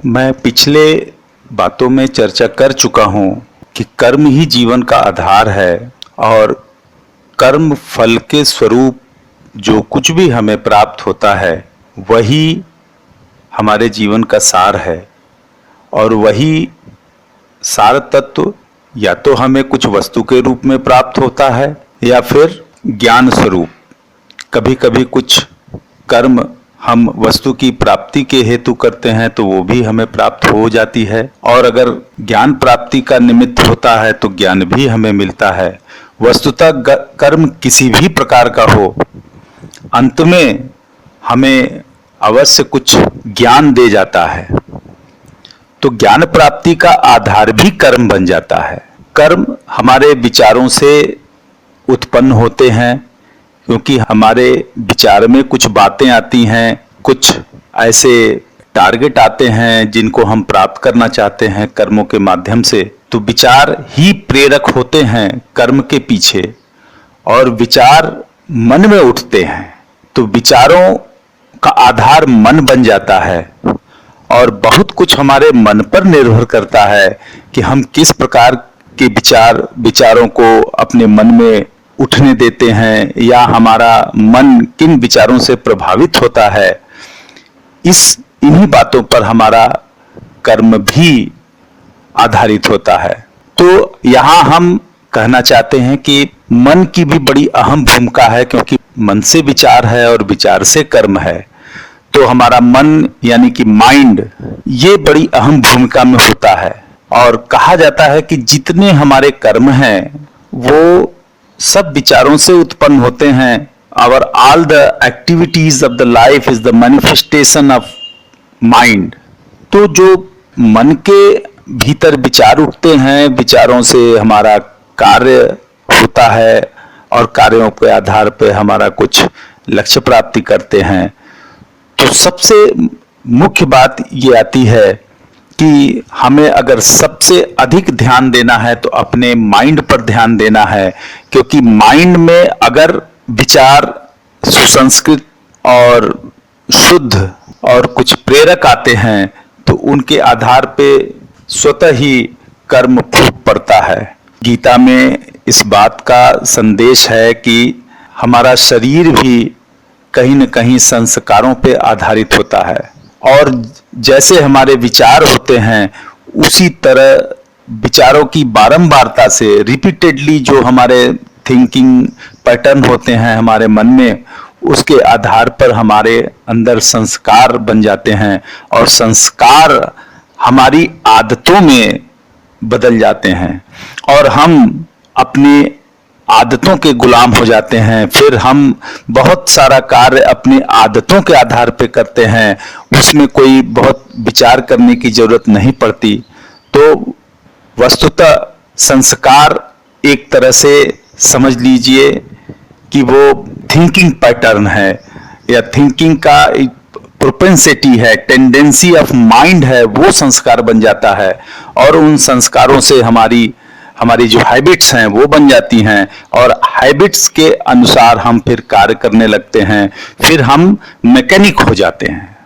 मैं पिछले बातों में चर्चा कर चुका हूँ कि कर्म ही जीवन का आधार है और कर्म फल के स्वरूप जो कुछ भी हमें प्राप्त होता है वही हमारे जीवन का सार है। और वही सार तत्व या तो हमें कुछ वस्तु के रूप में प्राप्त होता है या फिर ज्ञान स्वरूप। कभी कभी कुछ कर्म हम वस्तु की प्राप्ति के हेतु करते हैं तो वो भी हमें प्राप्त हो जाती है, और अगर ज्ञान प्राप्ति का निमित्त होता है तो ज्ञान भी हमें मिलता है। वस्तुतः कर्म किसी भी प्रकार का हो, अंत में हमें अवश्य कुछ ज्ञान दे जाता है, तो ज्ञान प्राप्ति का आधार भी कर्म बन जाता है। कर्म हमारे विचारों से उत्पन्न होते हैं, क्योंकि हमारे विचार में कुछ बातें आती हैं, कुछ ऐसे टारगेट आते हैं जिनको हम प्राप्त करना चाहते हैं कर्मों के माध्यम से। तो विचार ही प्रेरक होते हैं कर्म के पीछे, और विचार मन में उठते हैं तो विचारों का आधार मन बन जाता है। और बहुत कुछ हमारे मन पर निर्भर करता है कि हम किस प्रकार के विचारों को अपने मन में उठने देते हैं, या हमारा मन किन विचारों से प्रभावित होता है। इन्हीं बातों पर हमारा कर्म भी आधारित होता है। तो यहाँ हम कहना चाहते हैं कि मन की भी बड़ी अहम भूमिका है, क्योंकि मन से विचार है और विचार से कर्म है। तो हमारा मन यानी कि माइंड, ये बड़ी अहम भूमिका में होता है। और कहा जाता है कि जितने हमारे कर्म हैं वो सब विचारों से उत्पन्न होते हैं। और all the activities of the life is the manifestation of mind. तो जो मन के भीतर विचार उठते हैं, विचारों से हमारा कार्य होता है और कार्यों के आधार पर हमारा कुछ लक्ष्य प्राप्ति करते हैं। तो सबसे मुख्य बात ये आती है कि हमें अगर सबसे अधिक ध्यान देना है तो अपने माइंड पर ध्यान देना है, क्योंकि माइंड में अगर विचार सुसंस्कृत और शुद्ध और कुछ प्रेरक आते हैं तो उनके आधार पे स्वतः ही कर्म फूट पड़ता है। गीता में इस बात का संदेश है कि हमारा शरीर भी कहीं न कहीं संस्कारों पे आधारित होता है, और जैसे हमारे विचार होते हैं उसी तरह विचारों की बारंबारता से, रिपीटेडली जो हमारे थिंकिंग पैटर्न होते हैं हमारे मन में, उसके आधार पर हमारे अंदर संस्कार बन जाते हैं, और संस्कार हमारी आदतों में बदल जाते हैं और हम अपने आदतों के गुलाम हो जाते हैं। फिर हम बहुत सारा कार्य अपनी आदतों के आधार पे करते हैं, उसमें कोई बहुत विचार करने की जरूरत नहीं पड़ती। तो वस्तुतः संस्कार एक तरह से समझ लीजिए कि वो थिंकिंग पैटर्न है, या थिंकिंग का प्रोपेंसिटी है, टेंडेंसी ऑफ माइंड है, वो संस्कार बन जाता है। और उन संस्कारों से हमारी जो हैबिट्स हैं वो बन जाती हैं, और हैबिट्स के अनुसार हम फिर कार्य करने लगते हैं। फिर हम मैकेनिक हो जाते हैं,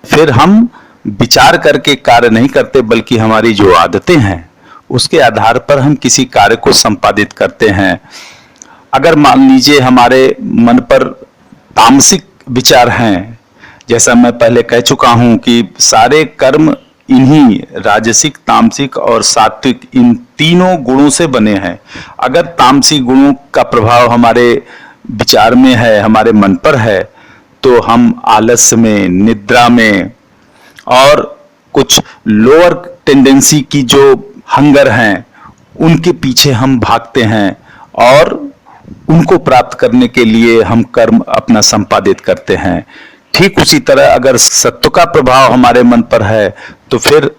फिर हम विचार करके कार्य नहीं करते, बल्कि हमारी जो आदतें हैं उसके आधार पर हम किसी कार्य को संपादित करते हैं। अगर मान लीजिए हमारे मन पर तामसिक विचार हैं, जैसा मैं पहले कह चुका हूं कि सारे कर्म इन्हीं राजसिक, तामसिक और सात्विक, इन तीनों गुणों से बने हैं। अगर तामसिक गुणों का प्रभाव हमारे विचार में है, हमारे मन पर है, तो हम आलस्य में, निद्रा में और कुछ लोअर टेंडेंसी की जो हंगर हैं उनके पीछे हम भागते हैं, और उनको प्राप्त करने के लिए हम कर्म अपना संपादित करते हैं। ठीक उसी तरह अगर सत्व का प्रभाव हमारे मन पर है तो फिर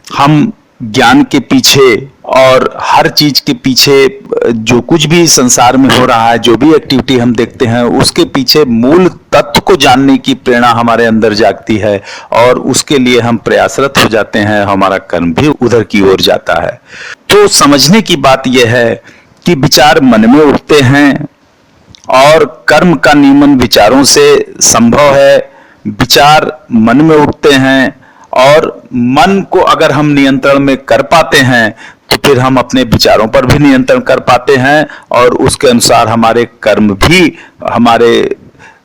हम ज्ञान के पीछे और हर चीज के पीछे, जो कुछ भी संसार में हो रहा है, जो भी एक्टिविटी हम देखते हैं, उसके पीछे मूल तत्व को जानने की प्रेरणा हमारे अंदर जागती है, और उसके लिए हम प्रयासरत हो जाते हैं, हमारा कर्म भी उधर की ओर जाता है। तो समझने की बात यह है कि विचार मन में उठते हैं, और कर्म का नियमन विचारों से संभव है। विचार मन में उठते हैं और मन को अगर हम नियंत्रण में कर पाते हैं तो फिर हम अपने विचारों पर भी नियंत्रण कर पाते हैं और उसके अनुसार हमारे कर्म भी हमारे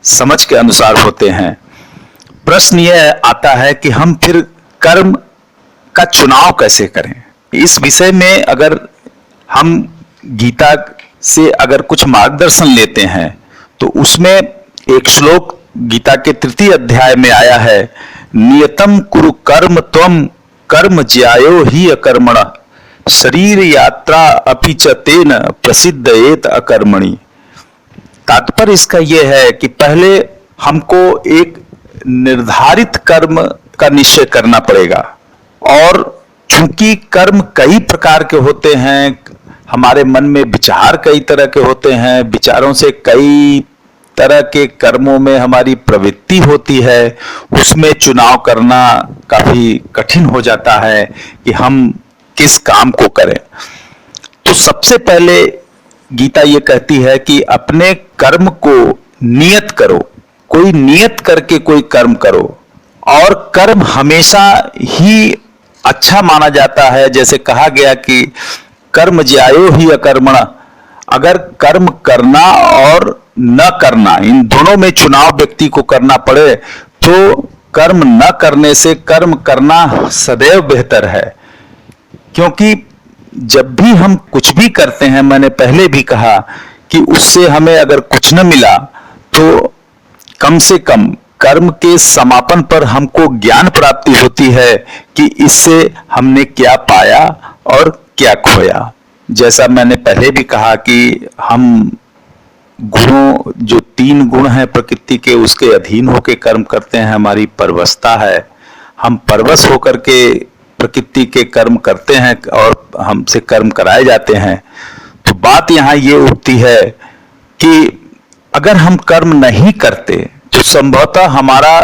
समझ के अनुसार होते हैं। प्रश्न यह आता है कि हम फिर कर्म का चुनाव कैसे करें। इस विषय में अगर हम गीता से अगर कुछ मार्गदर्शन लेते हैं तो उसमें एक श्लोक गीता के 3 अध्याय में आया है, नियतम कुरु कर्म त्वम कर्म ज्यायो ही अकर्मण शरीर यात्रा अपि च तेन प्रसिद्धयेत अकर्मणि। तात्पर्य इसका यह है कि पहले हमको एक निर्धारित कर्म का निश्चय करना पड़ेगा और चूंकि कर्म कई प्रकार के होते हैं, हमारे मन में विचार कई तरह के होते हैं, विचारों से कई तरह के कर्मों में हमारी प्रवृत्ति होती है, उसमें चुनाव करना काफी कठिन हो जाता है कि हम किस काम को करें। तो सबसे पहले गीता ये कहती है कि अपने कर्म को नियत करो, कोई नियत करके कोई कर्म करो और कर्म हमेशा ही अच्छा माना जाता है। जैसे कहा गया कि कर्म ज्यायो ही अकर्मण, अगर कर्म करना और न करना इन दोनों में चुनाव व्यक्ति को करना पड़े तो कर्म न करने से कर्म करना सदैव बेहतर है। क्योंकि जब भी हम कुछ भी करते हैं, मैंने पहले भी कहा कि उससे हमें अगर कुछ न मिला तो कम से कम कर्म के समापन पर हमको ज्ञान प्राप्ति होती है कि इससे हमने क्या पाया और क्या खोया। जैसा मैंने पहले भी कहा कि हम गुणों, जो 3 गुण हैं प्रकृति के, उसके अधीन होकर कर्म करते हैं, हमारी परवशता है, हम परवश होकर के प्रकृति के कर्म करते हैं और हमसे कर्म कराए जाते हैं। तो बात यहाँ ये उठती है कि अगर हम कर्म नहीं करते तो संभवतः हमारा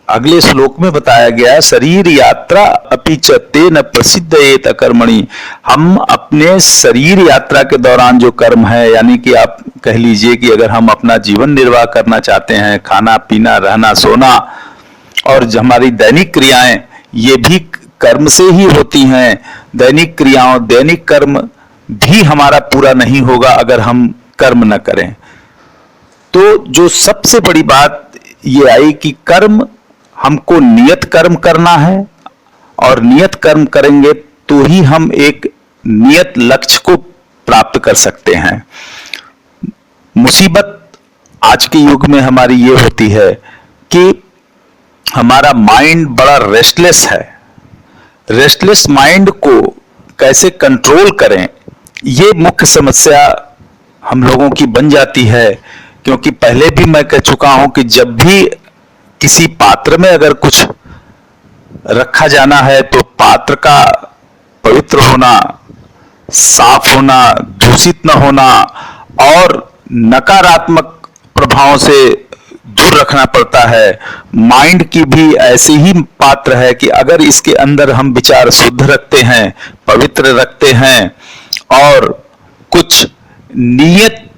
अगले श्लोक में बताया गया, शरीर यात्रा अपि च तेन प्रसिद्धयेत अकर्मणि, हम अपने शरीर यात्रा के दौरान जो कर्म है, यानी कि आप कह लीजिए कि अगर हम अपना जीवन निर्वाह करना चाहते हैं, खाना पीना रहना सोना और हमारी दैनिक क्रियाएं, ये भी कर्म से ही होती हैं। दैनिक क्रियाओं, दैनिक कर्म भी हमारा पूरा नहीं होगा अगर हम कर्म न करें। तो जो सबसे बड़ी बात ये आई कि कर्म हमको नियत कर्म करना है और नियत कर्म करेंगे तो ही हम एक नियत लक्ष्य को प्राप्त कर सकते हैं। मुसीबत आज के युग में हमारी ये होती है कि हमारा माइंड बड़ा रेस्टलेस है। रेस्टलेस माइंड को कैसे कंट्रोल करें, ये मुख्य समस्या हम लोगों की बन जाती है। क्योंकि पहले भी मैं कह चुका हूं कि जब भी किसी पात्र में अगर कुछ रखा जाना है तो पात्र का पवित्र होना, साफ होना, दूषित न होना और नकारात्मक प्रभावों से दूर रखना पड़ता है। माइंड की भी ऐसी ही पात्र है कि अगर इसके अंदर हम विचार शुद्ध रखते हैं, पवित्र रखते हैं और कुछ नियत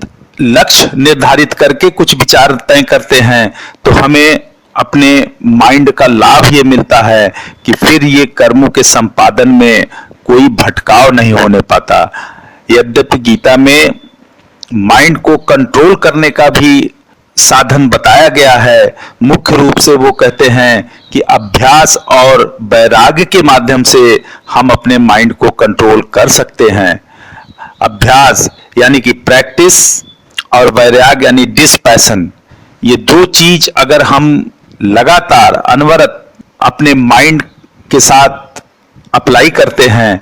लक्ष्य निर्धारित करके कुछ विचार तय करते हैं तो हमें अपने माइंड का लाभ ये मिलता है कि फिर ये कर्मों के संपादन में कोई भटकाव नहीं होने पाता। यद्यपि गीता में माइंड को कंट्रोल करने का भी साधन बताया गया है, मुख्य रूप से वो कहते हैं कि अभ्यास और वैराग्य के माध्यम से हम अपने माइंड को कंट्रोल कर सकते हैं। अभ्यास यानी कि प्रैक्टिस और वैराग्य यानी डिस्पैशन, ये 2 चीज अगर हम लगातार अनवरत अपने माइंड के साथ अप्लाई करते हैं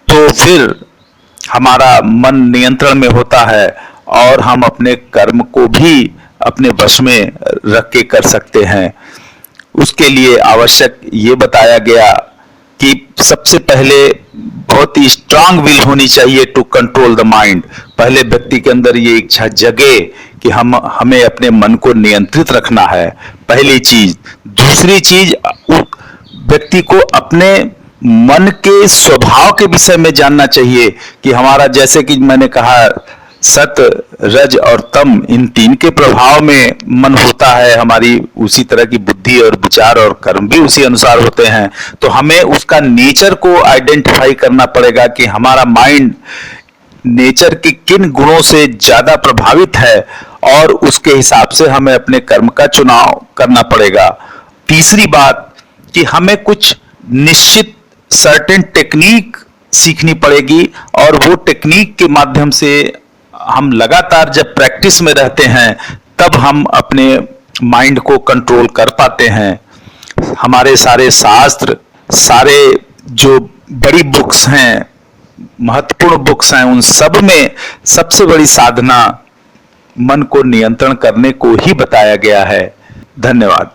तो फिर हमारा मन नियंत्रण में होता है और हम अपने कर्म को भी अपने वश में रख के कर सकते हैं। उसके लिए आवश्यक ये बताया गया कि सबसे पहले बहुत ही स्ट्रांग विल होनी चाहिए टू कंट्रोल द माइंड। पहले व्यक्ति के अंदर ये इच्छा जगे कि हमें अपने मन को नियंत्रित रखना है, पहली चीज। दूसरी चीज, व्यक्ति को अपने मन के स्वभाव के विषय में जानना चाहिए कि हमारा, जैसे कि मैंने कहा सत, रज और तम, इन तीन के प्रभाव में मन होता है, हमारी उसी तरह की बुद्धि और विचार और कर्म भी उसी अनुसार होते हैं। तो हमें उसका नेचर को आइडेंटिफाई करना पड़ेगा कि हमारा माइंड नेचर के किन गुणों से ज्यादा प्रभावित है, और उसके हिसाब से हमें अपने कर्म का चुनाव करना पड़ेगा। तीसरी बात कि हमें कुछ निश्चित सर्टेन टेक्निक सीखनी पड़ेगी, और वो टेक्निक के माध्यम से हम लगातार जब प्रैक्टिस में रहते हैं तब हम अपने माइंड को कंट्रोल कर पाते हैं। हमारे सारे शास्त्र, सारे जो बड़ी बुक्स हैं, महत्वपूर्ण बुक्स हैं, उन सब में सबसे बड़ी साधना मन को नियंत्रण करने को ही बताया गया है। धन्यवाद।